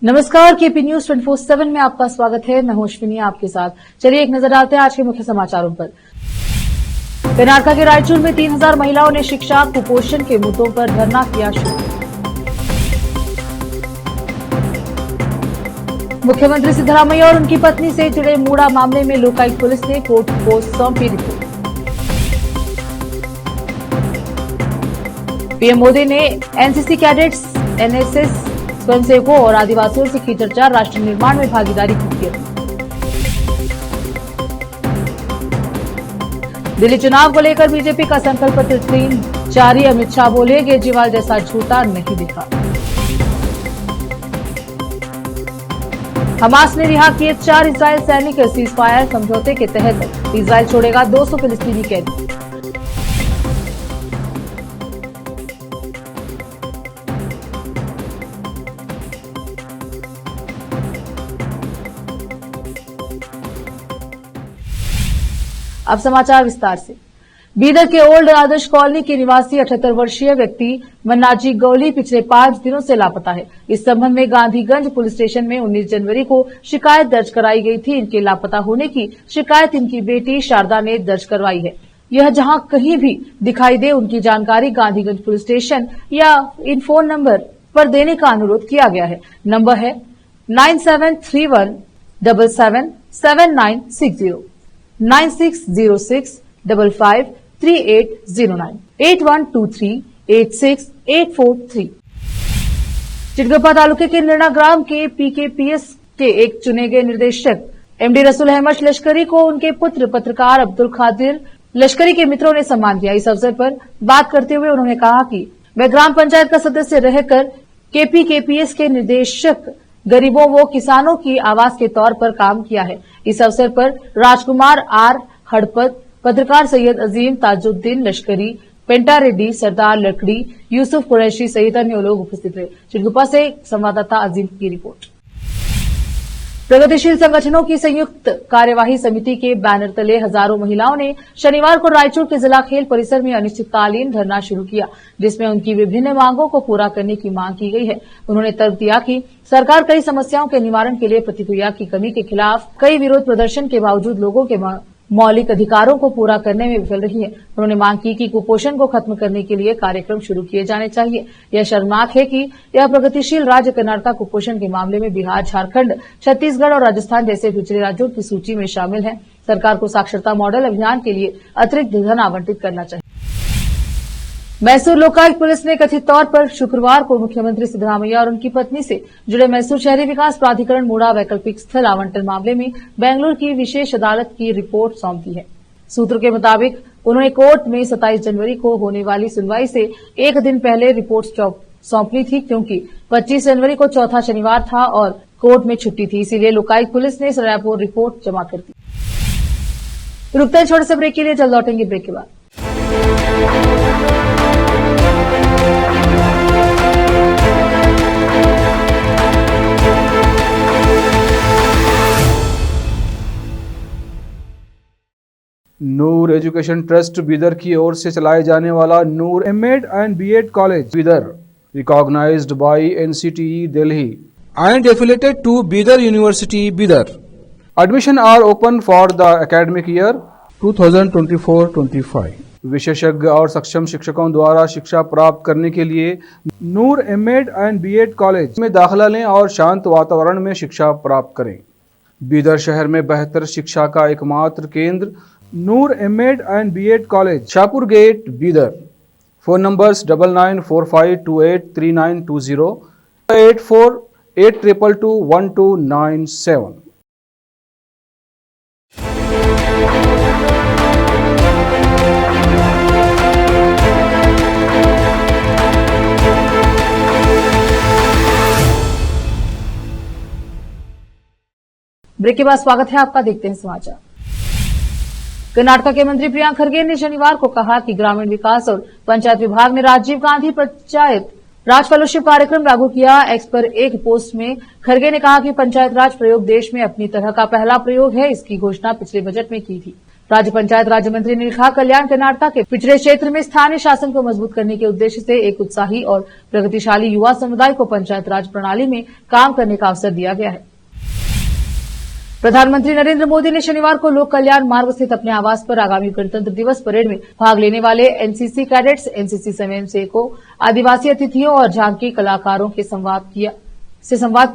नमस्कार, KP news 24/7 में आपका स्वागत है। मैं हूं अश्विनी आपके साथ। चलिए एक नजर डालते हैं आज के मुख्य समाचारों पर। कर्नाटक के रायचूर में 3000 महिलाओं ने शिक्षा कुपोषण के मुद्दों पर धरना किया शुरू। मुख्यमंत्री सिद्धरामैया और उनकी पत्नी से जुड़े मूड़ा मामले में लोकायुक्त पुलिस ने कोर्ट को सौंपी रिपोर्ट। पीएम मोदी ने एनसीसी कैडेट्स, एनएसएस स्वयंसेवकों और आदिवासियों से की चर्चा, राष्ट्र निर्माण में भागीदारी की अपील। दिल्ली चुनाव को लेकर बीजेपी का संकल्प पत्र 3 जारी। अमित शाह बोले, केजरीवाल जैसा झूठा नहीं दिखा। हमास ने रिहा किए 4 इजरायल सैनिक। सीज फायर समझौते के तहत इजरायल छोड़ेगा 200 फिलिस्तीनी कैदी। अब समाचार विस्तार से। बीदर के ओल्ड आदर्श कॉलोनी के निवासी 78 वर्षीय व्यक्ति मन्नाजी गौली पिछले 5 दिनों से लापता है। इस संबंध में गांधीगंज पुलिस स्टेशन में 19 जनवरी को शिकायत दर्ज कराई गई थी। इनके लापता होने की शिकायत इनकी बेटी शारदा ने दर्ज करवाई है। यह जहां कहीं भी दिखाई दे उनकी जानकारी गांधीगंज पुलिस स्टेशन या इन फोन नंबर पर देने का अनुरोध किया गया है। नंबर है 9731777960, 9606553809, 8123868443। चिटगप्पा तालुके के निर्णा ग्राम के पीकेपीएस के एक चुने गए निदेशक एमडी रसूल अहमद लश्करी को उनके पुत्र पत्रकार अब्दुल खादिर लश्करी के मित्रों ने सम्मान दिया। इस अवसर पर बात करते हुए उन्होंने कहा कि वह ग्राम पंचायत का सदस्य रहकर केपीकेपीएस के निदेशक गरीबों व किसानों की आवाज के तौर पर काम किया है। इस अवसर पर राजकुमार आर हड़पत, पत्रकार सैयद अजीम ताजुद्दीन लश्करी, पेंटा रेड्डी, सरदार लकड़ी, यूसुफ कुरैशी सहित अन्य लोग उपस्थित रहे। चिटगुप्पा से संवाददाता अजीम की रिपोर्ट। प्रगतिशील संगठनों की संयुक्त कार्यवाही समिति के बैनर तले हजारों महिलाओं ने शनिवार को रायचूर के जिला खेल परिसर में अनिश्चितकालीन धरना शुरू किया, जिसमें उनकी विभिन्न मांगों को पूरा करने की मांग की गई है। उन्होंने तर्क दिया कि सरकार कई समस्याओं के निवारण के लिए प्रतिक्रिया की कमी के खिलाफ कई विरोध प्रदर्शन के बावजूद लोगों के मौलिक अधिकारों को पूरा करने में विफल रही है। उन्होंने मांग की कि कुपोषण को खत्म करने के लिए कार्यक्रम शुरू किए जाने चाहिए। यह शर्मनाक है कि यह प्रगतिशील राज्य कर्नाटक कुपोषण के मामले में बिहार, झारखंड, छत्तीसगढ़ और राजस्थान जैसे पिछड़े राज्यों की सूची में शामिल है। सरकार को साक्षरता मॉडल अभियान के लिए अतिरिक्त धन आवंटित करना चाहिए। मैसूर लोकायुक्त पुलिस ने कथित तौर पर शुक्रवार को मुख्यमंत्री सिद्धरामैया और उनकी पत्नी से जुड़े मैसूर शहरी विकास प्राधिकरण मूड़ा वैकल्पिक स्थल आवंटन मामले में बेंगलुरु की विशेष अदालत की रिपोर्ट सौंपी है। सूत्रों के मुताबिक उन्होंने कोर्ट में 27 जनवरी को होने वाली सुनवाई से एक दिन पहले रिपोर्ट सौंपनी थी, क्योंकि 25 जनवरी को चौथा शनिवार था और कोर्ट में छुट्टी थी। इसीलिए लोकायुक्त पुलिस ने रायपुर रिपोर्ट जमा कर दी। रुकते हैं छोटे से ब्रेक के लिए, जल्द लौटेंगे ब्रेक के बाद। नूर एजुकेशन ट्रस्ट बीदर की ओर से चलाए जाने वाला Noor MEd and BEd college Bidar, recognised by NCTE Delhi and affiliated to Bidar University, Bidar. Admission are open for the academic year 2024-25. विशेषज्ञ और सक्षम शिक्षकों द्वारा शिक्षा प्राप्त करने के लिए नूर एमएड एंड बीएड कॉलेज में दाखिला लें और शांत वातावरण में शिक्षा प्राप्त करें। बीदर शहर में बेहतर शिक्षा का एकमात्र केंद्र Noor MEd and BEd college, Shahpur gate, Bidar. Phone numbers 9945283920, 8482221297। Break के बाद स्वागत है आपका। देखते हैं समाचार। कर्नाटक के मंत्री प्रियंक खरगे ने शनिवार को कहा कि ग्रामीण विकास और पंचायत विभाग ने राजीव गांधी पंचायत राज फेलोशिप कार्यक्रम लागू किया। एक्स पर एक पोस्ट में खरगे ने कहा कि पंचायत राज प्रयोग देश में अपनी तरह का पहला प्रयोग है। इसकी घोषणा पिछले बजट में की थी। राज्य पंचायत राज्य मंत्री ने लिखा, कल्याण कर्नाटक के पिछड़े क्षेत्र में स्थानीय शासन को मजबूत करने के उद्देश्य से एक उत्साही और प्रगतिशाली युवा समुदाय को पंचायत राज प्रणाली में काम करने का अवसर दिया गया है। प्रधानमंत्री नरेंद्र मोदी ने शनिवार को लोक कल्याण मार्ग स्थित अपने आवास पर आगामी गणतंत्र दिवस परेड में भाग लेने वाले एनसीसी कैडेट्स, एनसीसी स्वयंसेवकों, आदिवासी अतिथियों और झांकी कलाकारों के संवाद किया। इस संवाद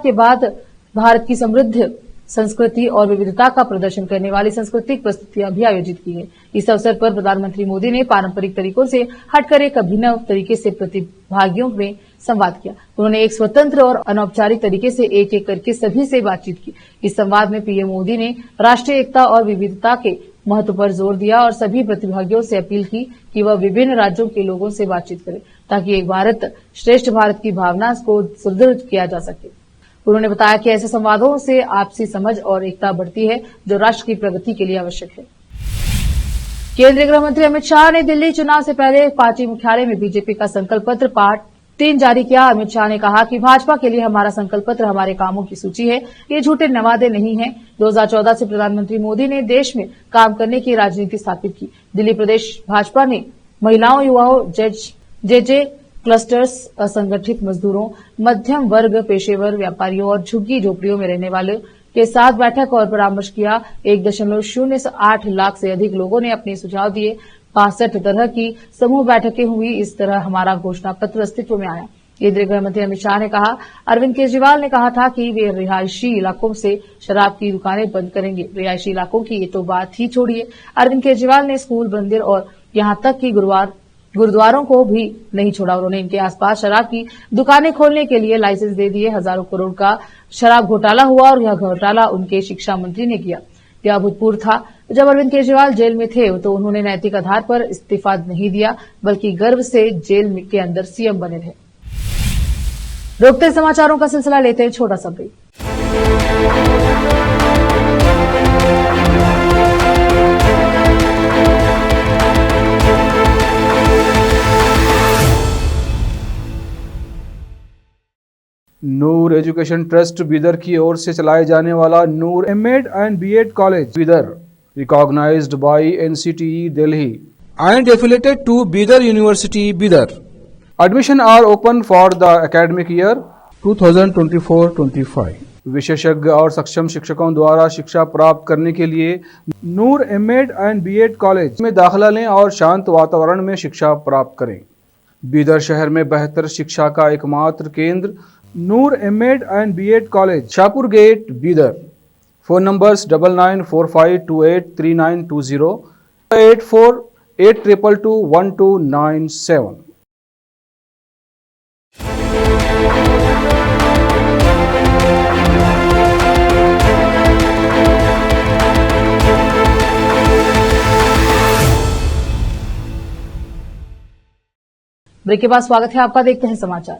के बाद भारत की समृद्ध संस्कृति और विविधता का प्रदर्शन करने वाली सांस्कृतिक प्रस्तुतियां भी आयोजित की गई। इस अवसर पर प्रधानमंत्री मोदी ने पारंपरिक तरीकों से हटकर एक अभिनव तरीके से प्रतिभागियों में संवाद किया। उन्होंने एक स्वतंत्र और अनौपचारिक तरीके से एक एक करके सभी से बातचीत की। इस संवाद में पीएम मोदी ने राष्ट्रीय एकता और विविधता के महत्व पर जोर दिया और सभी प्रतिभागियों से अपील की कि वह विभिन्न राज्यों के लोगों से बातचीत करें ताकि एक भारत श्रेष्ठ भारत की भावना को सुदृढ़ किया जा सके। उन्होंने बताया कि ऐसे संवादों से आपसी समझ और एकता बढ़ती है, जो राष्ट्र की प्रगति के लिए आवश्यक है। केंद्रीय गृह मंत्री अमित शाह ने दिल्ली चुनाव से पहले पार्टी मुख्यालय में बीजेपी का संकल्प पत्र पार्ट 3 जारी किया। अमित शाह ने कहा कि भाजपा के लिए हमारा संकल्प पत्र हमारे कामों की सूची है, ये झूठे नवादे नहीं है। 2014 से प्रधानमंत्री मोदी ने देश में काम करने की राजनीति स्थापित की। दिल्ली प्रदेश भाजपा ने महिलाओं, युवाओं, जेजे क्लस्टर्स, असंगठित मजदूरों, मध्यम वर्ग, पेशेवर, व्यापारियों और झुग्गी झोपड़ियों में रहने वाले के साथ बैठक और परामर्श किया। 1.08 लाख से अधिक लोगों ने अपने सुझाव दिए। 65 तरह की समूह बैठकें हुई। इस तरह हमारा घोषणा पत्र अस्तित्व में आया। केंद्रीय गृह मंत्री अमित शाह ने कहा, अरविंद केजरीवाल ने कहा था कि वे रिहायशी इलाकों से शराब की दुकानें बंद करेंगे। रिहायशी इलाकों की ये तो बात ही छोड़िए, अरविंद केजरीवाल ने स्कूल, मंदिर और यहां तक कि गुरुद्वारों को भी नहीं छोड़ा। उन्होंने इनके आसपास शराब की दुकानें खोलने के लिए लाइसेंस दे दिए। हजारों करोड़ का शराब घोटाला हुआ और यह घोटाला उनके शिक्षा मंत्री ने किया। यह अभूतपूर्व था। जब अरविंद केजरीवाल जेल में थे तो उन्होंने नैतिक आधार पर इस्तीफा नहीं दिया, बल्कि गर्व से जेल के अंदर सीएम बने रहे। रोकते समाचारों का सिलसिला लेते हैं छोटा सा break. Noor education trust Bidar की ओर से चलाए जाने वाला Noor MEd and BEd college Bidar, recognised by NCTE Delhi and affiliated to Bidar University, Bidar. Admission are open for the academic year 2024-25. विशेषज्ञ और सक्षम शिक्षकों द्वारा शिक्षा प्राप्त करने के लिए नूर एमएड एंड बीएड कॉलेज में दाखिला लें और शांत वातावरण में शिक्षा प्राप्त करें। बीदर शहर में बेहतर शिक्षा का एकमात्र केंद्र Noor MEd and BEd college, Shahpur gate, Bidar. Phone numbers 9945283920, 8482221297। Break के बाद स्वागत है आपका। देखते हैं समाचार।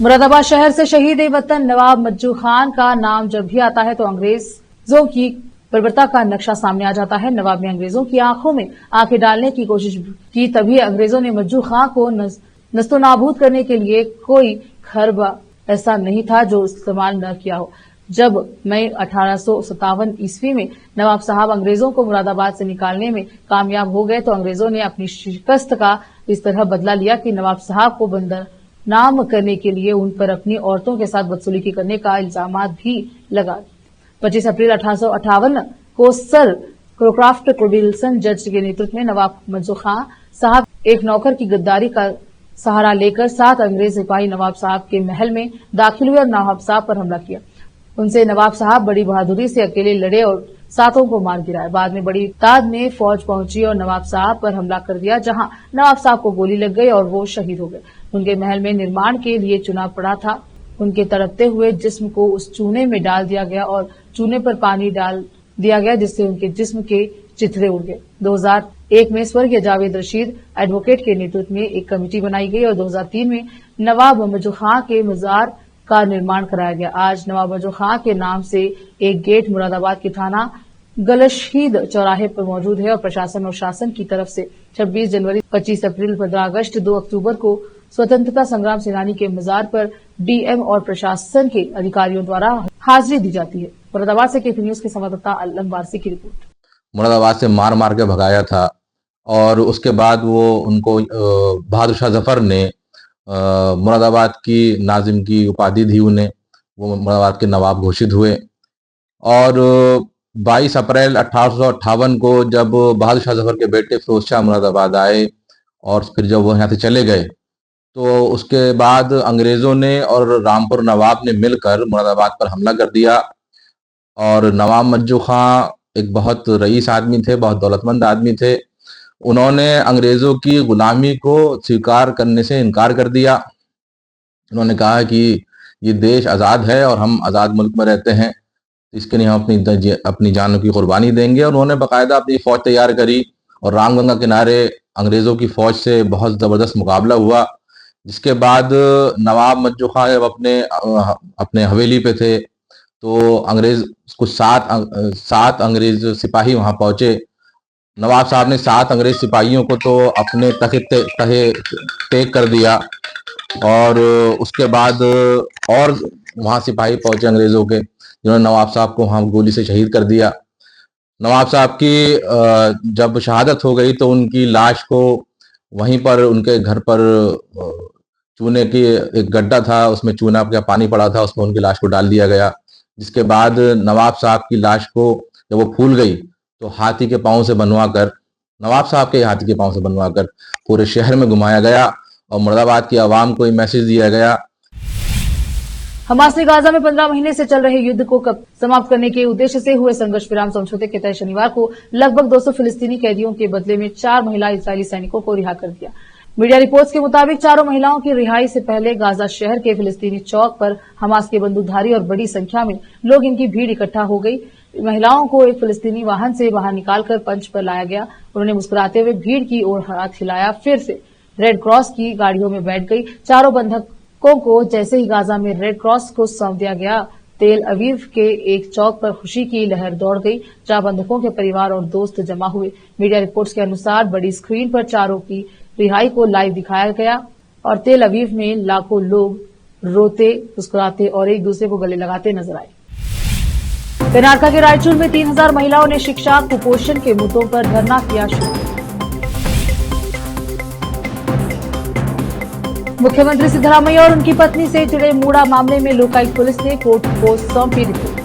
मुरादाबाद शहर से शहीद वतन नवाब मज्जू खान का नाम जब भी आता है तो अंग्रेजों की बर्बरता का नक्शा सामने आ जाता है। नवाब ने अंग्रेजों की आंखों में आंखें डालने की कोशिश की, तभी अंग्रेजों ने मज्जू खान को नस्तोनाबूद करने के लिए कोई खरबा ऐसा नहीं था जो इस्तेमाल न किया हो। जब मई 1857 ईस्वी में नवाब साहब अंग्रेजों को मुरादाबाद से निकालने में कामयाब हो गए तो अंग्रेजों ने अपनी शिकस्त का इस तरह बदला लिया कि नवाब साहब को बदनाम करने के लिए उन पर अपनी औरतों के साथ बदसलूकी करने का इल्जाम भी लगा। 25 अप्रैल 1858 को सर क्रोक्राफ्ट विल्सन जज के नेतृत्व में नवाब मज्जू खान साहब एक नौकर की गद्दारी का सहारा लेकर 7 अंग्रेज सिपाही नवाब साहब के महल में दाखिल हुए और नवाब साहब पर हमला किया। उनसे नवाब साहब बड़ी बहादुरी से अकेले लड़े और 7 को मार गिराया। बाद में बड़ी तादाद में फौज पहुंची और नवाब साहब पर हमला कर दिया, जहां नवाब साहब को गोली लग गई और वो शहीद हो गए। उनके महल में निर्माण के लिए चूना पड़ा था। उनके तड़पते हुए जिस्म को उस चूने में डाल दिया गया और चूने पर पानी डाल दिया गया, जिससे उनके जिस्म के चिथड़े उड़ गए। 2001 में स्वर्गीय जावेद रशीद एडवोकेट के नेतृत्व में एक कमेटी बनाई गई और 2003 में नवाब मज्जू खान के मजार का निर्माण कराया गया। आज नवाब मज्जू खान के नाम से एक गेट मुरादाबाद के थाना गलशहीद चौराहे पर मौजूद है और प्रशासन और शासन की तरफ से 26 जनवरी, 25 अप्रैल, 15 अगस्त, 2 अक्टूबर को स्वतंत्रता संग्राम सेनानी के मजार पर डीएम और प्रशासन के अधिकारियों द्वारा हाजिरी दी जाती है। मुरादाबाद से केपी न्यूज के संवाददाता अलम वारसी की रिपोर्ट। मुरादाबाद से मार मार के भगाया था और उसके बाद वो उनको बहादुर शाह जफर ने मुरादाबाद की नाजिम की उपाधि दी उन्हें। वो मुरादाबाद के नवाब घोषित हुए और 22 अप्रैल 1858 को जब बहादुर शाह जफर के बेटे फिरोज शाह मुरादाबाद आए और फिर जब वो यहाँ से चले गए तो उसके बाद अंग्रेजों ने और रामपुर नवाब ने मिलकर मुरादाबाद पर हमला कर दिया। और नवाब मज्जू खां एक बहुत रईस आदमी थे, बहुत दौलतमंद आदमी थे। उन्होंने अंग्रेजों की गुलामी को स्वीकार करने से इनकार कर दिया। उन्होंने कहा कि ये देश आज़ाद है और हम आज़ाद मुल्क में रहते हैं, इसके लिए हम अपनी जानों की कुर्बानी देंगे। और उन्होंने बाकायदा अपनी फौज तैयार करी और रामगंगा किनारे अंग्रेजों की फौज से बहुत ज़बरदस्त मुकाबला हुआ। जिसके बाद नवाब मज्जू खां जब अपने हवेली पे थे तो अंग्रेज कुछ सात अंग्रेज सिपाही वहां पहुंचे। नवाब साहब ने 7 अंग्रेज सिपाहियों को तो अपने तहे टेक कर दिया और उसके बाद और वहां सिपाही पहुंचे अंग्रेजों के, जिन्होंने नवाब साहब को वहां गोली से शहीद कर दिया। नवाब साहब की जब शहादत हो गई तो उनकी लाश को वहीं पर उनके घर पर चूने की एक गड्ढा था, उसमें चूना का पानी पड़ा था, उसमें उनकी लाश को डाल दिया गया। जिसके बाद नवाब साहब की लाश को जब वो फूल गई तो हाथी के पांव से बनवाकर, नवाब साहब के हाथी के पांव से बनवाकर पूरे शहर में घुमाया गया और मुरादाबाद की आवाम को मैसेज दिया गया। हमास ने गाजा में 15 महीने से चल रहे युद्ध को समाप्त करने के उद्देश्य से हुए संघर्ष विराम समझौते के तहत शनिवार को लगभग 200 फिलिस्तीनी कैदियों के बदले में 4 महिला इजरायली सैनिकों को रिहा कर दिया। मीडिया रिपोर्ट्स के मुताबिक चारों महिलाओं की रिहाई से पहले गाजा शहर के फिलिस्तीनी चौक पर हमास के बंदूकधारी और बड़ी संख्या में लोग इनकी भीड़ इकट्ठा हो गई। महिलाओं को एक फिलिस्तीनी वाहन से बाहर निकालकर पंच पर लाया गया। उन्होंने मुस्कुराते हुए भीड़ की ओर हाथ हिलाया, फिर से रेड क्रॉस की गाड़ियों में बैठ गई। चारों बंधकों को जैसे ही गाजा में रेड क्रॉस को सौंप दिया गया, तेल अवीव के एक चौक पर खुशी की लहर दौड़ गई, जहां बंधकों के परिवार और दोस्त जमा हुए। मीडिया रिपोर्ट्स के अनुसार बड़ी स्क्रीन पर चारों की रिहाई को लाइव दिखाया गया और तेल अवीव में लाखों लोग रोते, मुस्कुराते और एक दूसरे को गले लगाते नजर आए। कर्नाटक के रायचूर में 3000 महिलाओं ने शिक्षा, कुपोषण के मुद्दों पर धरना किया शुरू। मुख्यमंत्री सिद्धरामैया और उनकी पत्नी से जुड़े मूड़ा मामले में लोकायुक्त पुलिस ने कोर्ट को सौंपी रिपोर्ट।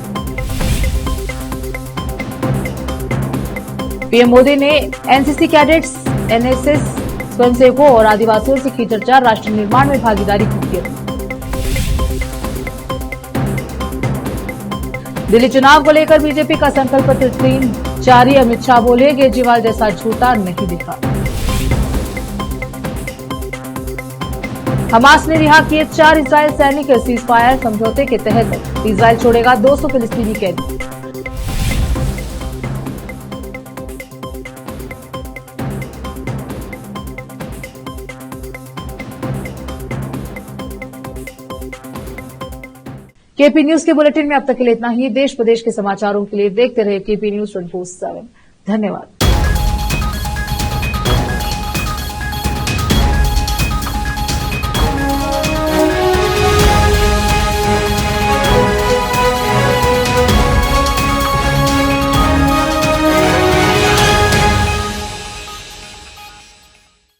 पीएम मोदी ने एनसीसी कैडेट्स, एनएसएस स्वयंसेवकों और आदिवासियों से की चर्चा, राष्ट्र निर्माण में भागीदारी की। दिल्ली चुनाव को लेकर बीजेपी का संकल्प पत्र 3 जारी। अमित शाह बोले, केजरीवाल जैसा झूठा नहीं दिखा। हमास ने रिहा किए 4 इजरायल सैनिक। सीज फायर समझौते के तहत इजरायल छोड़ेगा 200 फिलिस्तीनी कैदी। केपी न्यूज के बुलेटिन में अब तक के लिए इतना ही। देश प्रदेश के समाचारों के लिए देखते रहिए केपी न्यूज 24/7। धन्यवाद।